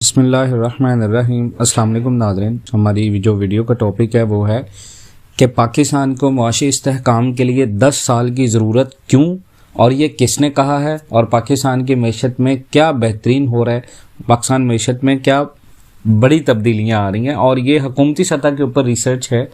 बिस्मिल्लाहिर्रहमानिर्रहीम। अस्सलाम वालेकुम नाज़रीन। हमारी जो वीडियो का टॉपिक है वो है कि पाकिस्तान को मुआशी इस्तेहकाम के लिए 10 साल की ज़रूरत क्यों, और ये किसने कहा है, और पाकिस्तान की मईशत में क्या बेहतरीन हो रहा है, पाकिस्तान मईशत में क्या बड़ी तब्दीलियाँ आ रही हैं, और ये हुकूमती सतह के ऊपर रिसर्च है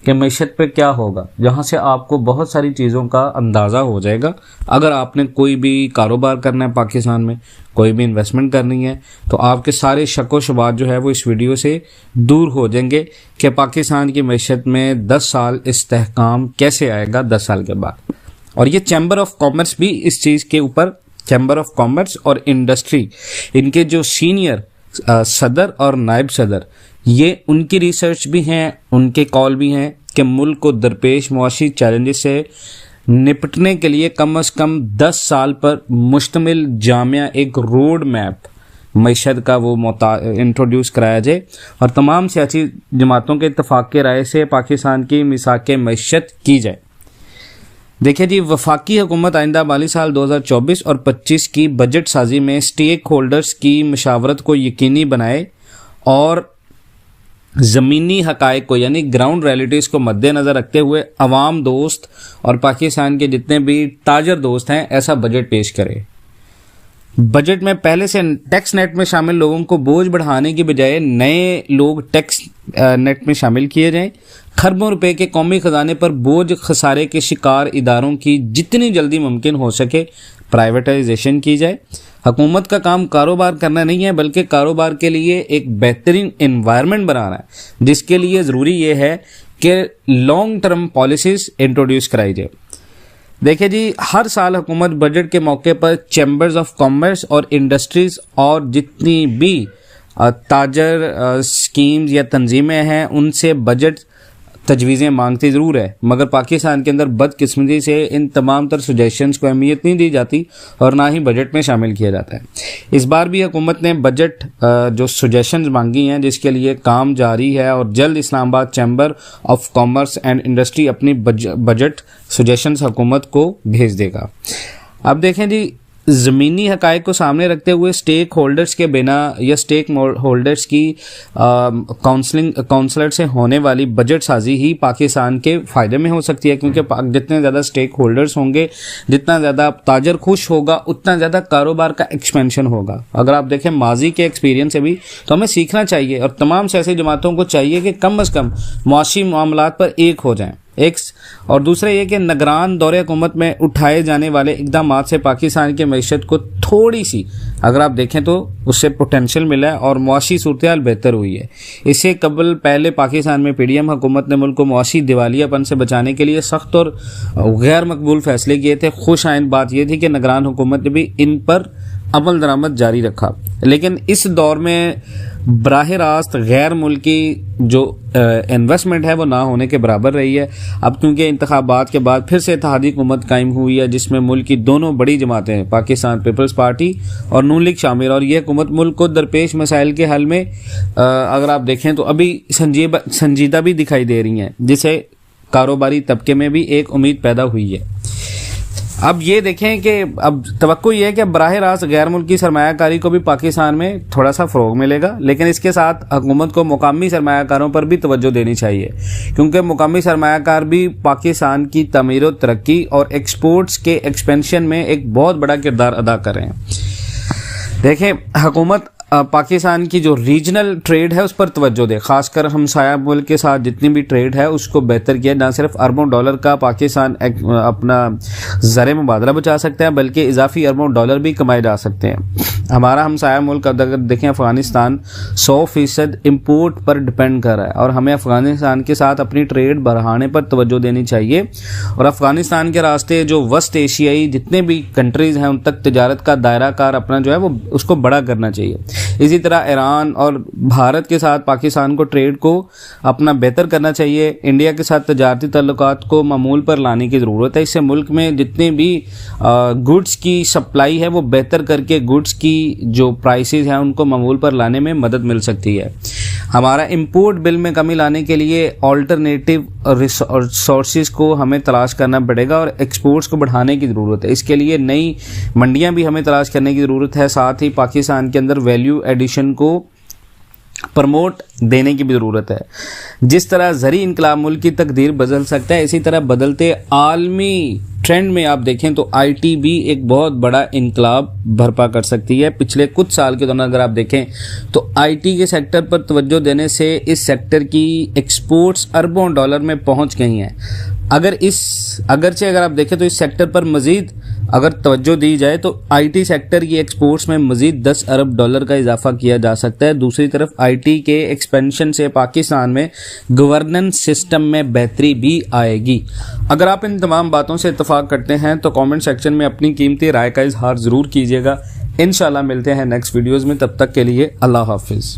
कि मईशत पे क्या होगा, जहाँ से आपको बहुत सारी चीज़ों का अंदाज़ा हो जाएगा। अगर आपने कोई भी कारोबार करना है पाकिस्तान में, कोई भी इन्वेस्टमेंट करनी है, तो आपके सारे शक व शुबात जो है वो इस वीडियो से दूर हो जाएंगे कि पाकिस्तान की मईशत में 10 साल इस्तेहकाम कैसे आएगा 10 साल के बाद। और ये चैम्बर ऑफ कॉमर्स भी इस चीज़ के ऊपर, चैम्बर ऑफ कॉमर्स और इंडस्ट्री, इनके जो सीनियर सदर और नायब सदर, ये उनकी रिसर्च भी हैं, उनके कॉल भी हैं कि मुल्क को दरपेश मुआशी चैलेंजेस से निपटने के लिए कम से कम 10 साल पर मुश्तमिल जामिया एक रोड मैप मईशत का वो इंट्रोड्यूस कराया जाए, और तमाम सियासी जमातों के इत्तफाक के राय से पाकिस्तान की मिसाक मईशत की जाए। देखिए जी, वफाकी हुकूमत आइंदा माली साल 2024 और 25 की बजट साजी में स्टेक होल्डर्स की मशावरत को यकीनी बनाए और ज़मीनी हक़ाइक़ को, यानी ग्राउंड रियलिटीज़ को मद्देनज़र रखते हुए अवाम दोस्त और पाकिस्तान के जितने भी ताजर दोस्त हैं ऐसा बजट पेश करे। बजट में पहले से टैक्स नेट में शामिल लोगों को बोझ बढ़ाने की बजाय नए लोग टैक्स नेट में शामिल किए जाएं। खरबों रुपए के कौमी ख़जाने पर बोझ खसारे के शिकार इदारों की जितनी जल्दी मुमकिन हो सके प्राइवेटाइजेशन की जाए। हुकूमत का काम कारोबार करना नहीं है, बल्कि कारोबार के लिए एक बेहतरीन एनवायरनमेंट बनाना है, जिसके लिए ज़रूरी ये है कि लॉन्ग टर्म पॉलिसीज़ इंट्रोड्यूस कराई जाए। देखिए जी, हर साल हुकूमत बजट के मौके पर चैम्बर्स ऑफ कॉमर्स और इंडस्ट्रीज़ और जितनी भी ताजर स्कीम्स या तंजीमें हैं उनसे बजट तजवीज़ें मांगती ज़रूर है, मगर पाकिस्तान के अंदर बदकिस्मती से इन तमाम तर सजेशंस को अहमियत नहीं दी जाती और ना ही बजट में शामिल किया जाता है। इस बार भी हुकूमत ने बजट जो सजेशंस मांगी हैं, जिसके लिए काम जारी है, और जल्द Islamabad chamber of commerce and industry अपनी बजट सजेशंस हुकूमत को भेज देगा। अब देखें जी, ज़मीनी हक़ाइक़ को सामने रखते हुए स्टेक होल्डर्स के बिना या स्टेक होल्डर्स की काउंसलर से होने वाली बजट साजी ही पाकिस्तान के फ़ायदे में हो सकती है, क्योंकि जितने ज़्यादा स्टेक होल्डर्स होंगे, जितना ज़्यादा ताजर खुश होगा, उतना ज़्यादा कारोबार का एक्सपेंशन होगा। अगर आप देखें माजी के एक्सपीरियंस से भी, तो हमें सीखना चाहिए और तमाम सियासी जमातों को चाहिए कि कम अज़ कम मुआशी मामलात पर एक हो जाएँ। एक और दूसरा ये कि निगरान दौरे हुकूमत में उठाए जाने वाले इक़दाम से पाकिस्तान की मईशत को थोड़ी सी, अगर आप देखें तो उससे पोटेंशियल मिला है और मुआशी सूरत-ए-हाल बेहतर हुई है। इससे कबल पहले पाकिस्तान में PDM हुकूमत ने मुल्क को मुआशी दिवालियापन से बचाने के लिए सख्त और गैर मकबूल फैसले किए थे। खुश आइंद बात यह थी कि निगरान हुकूमत ने भी इन पर अमल दरामद जारी रखा, लेकिन इस दौर में बराह रास्त गैर मुल्की जो इन्वेस्टमेंट है वो ना होने के बराबर रही है। अब क्योंकि इंतखाबात के बाद फिर से इत्तेहादी हुकूमत कायम हुई है, जिसमें मुल्क की दोनों बड़ी जमातें हैं, पाकिस्तान पीपल्स पार्टी और नून लीग शामिल, और यह हुकूमत मुल्क को दरपेश मसाइल के हल में अगर आप देखें तो अभी संजीदा भी दिखाई दे रही हैं, जिससे कारोबारी तबके में भी एक उम्मीद पैदा हुई है। अब ये देखें कि अब तवक्को ये है कि बराह रास्त गैर मुल्की सरमायाकारी को भी पाकिस्तान में थोड़ा सा फ़रोग मिलेगा, लेकिन इसके साथ हुकूमत को मुकामी सरमायाकारों पर भी तवज्जो देनी चाहिए, क्योंकि मुकामी सरमायाकार भी पाकिस्तान की तमीर व तरक्की और एक्सपोर्ट्स के एक्सपेंशन में एक बहुत बड़ा किरदार अदा कर रहे हैं। देखें, हुकूमत पाकिस्तान की जो रीजनल ट्रेड है उस पर तवज्जो दे, खासकर हमसाया मुल्क के साथ जितनी भी ट्रेड है उसको बेहतर किया। ना सिर्फ अरबों डॉलर का पाकिस्तान अपना ज़र मुबादला बचा सकता है, बल्कि इजाफी अरबों डॉलर भी कमाए जा सकते हैं। हमारा हमसाया मुल्क अगर देखें अफ़गानिस्तान 100% इम्पोर्ट पर डिपेंड कर रहा है, और हमें अफ़गानिस्तान के साथ अपनी ट्रेड बढ़ाने पर तवज्जो देनी चाहिए, और अफ़गानिस्तान के रास्ते जो वेस्ट एशियाई जितने भी कंट्रीज़ हैं उन तक तिजारत का दायरा कार अपना जो है वो उसको बड़ा करना चाहिए। इसी तरह ईरान और भारत के साथ पाकिस्तान को ट्रेड को अपना बेहतर करना चाहिए। इंडिया के साथ तजारती ताल्लुकात को मामूल पर लाने की ज़रूरत है। इससे मुल्क में जितने भी गुड्स की सप्लाई है वो बेहतर करके गुड्स की जो प्राइसेस हैं उनको मामूल पर लाने में मदद मिल सकती है। हमारा इंपोर्ट बिल में कमी लाने के लिए ऑल्टरनेटिव सोर्सेज को हमें तलाश करना पड़ेगा और एक्सपोर्ट्स को बढ़ाने की ज़रूरत है। इसके लिए नई मंडियां भी हमें तलाश करने की ज़रूरत है। साथ ही पाकिस्तान के अंदर वैल्यू एडिशन को प्रमोट देने की भी ज़रूरत है। जिस तरह ज़री इनकलाब मुल्क की तकदीर बदल सकता है, इसी तरह बदलते आलमी ट्रेंड में आप देखें तो आईटी भी एक बहुत बड़ा इनकलाब बर्पा कर सकती है। पिछले कुछ साल के दौरान अगर आप देखें तो आईटी के सेक्टर पर तवज्जो देने से इस सेक्टर की एक्सपोर्ट्स अरबों डॉलर में पहुंच गई हैं। अगरचे अगर आप देखें तो इस सेक्टर पर मज़ीद अगर तवज्जो दी जाए तो आईटी सेक्टर की एक्सपोर्ट्स में मज़ीद 10 अरब डॉलर का इजाफा किया जा सकता है। दूसरी तरफ आईटी के एक्सपेंशन से पाकिस्तान में गवर्नेंस सिस्टम में बेहतरी भी आएगी। अगर आप इन तमाम बातों से इत्तफाक करते हैं तो कमेंट सेक्शन में अपनी कीमती राय का इजहार ज़रूर कीजिएगा। इंशाल्लाह मिलते हैं नेक्स्ट वीडियोज़ में, तब तक के लिए अल्लाह हाफिज़।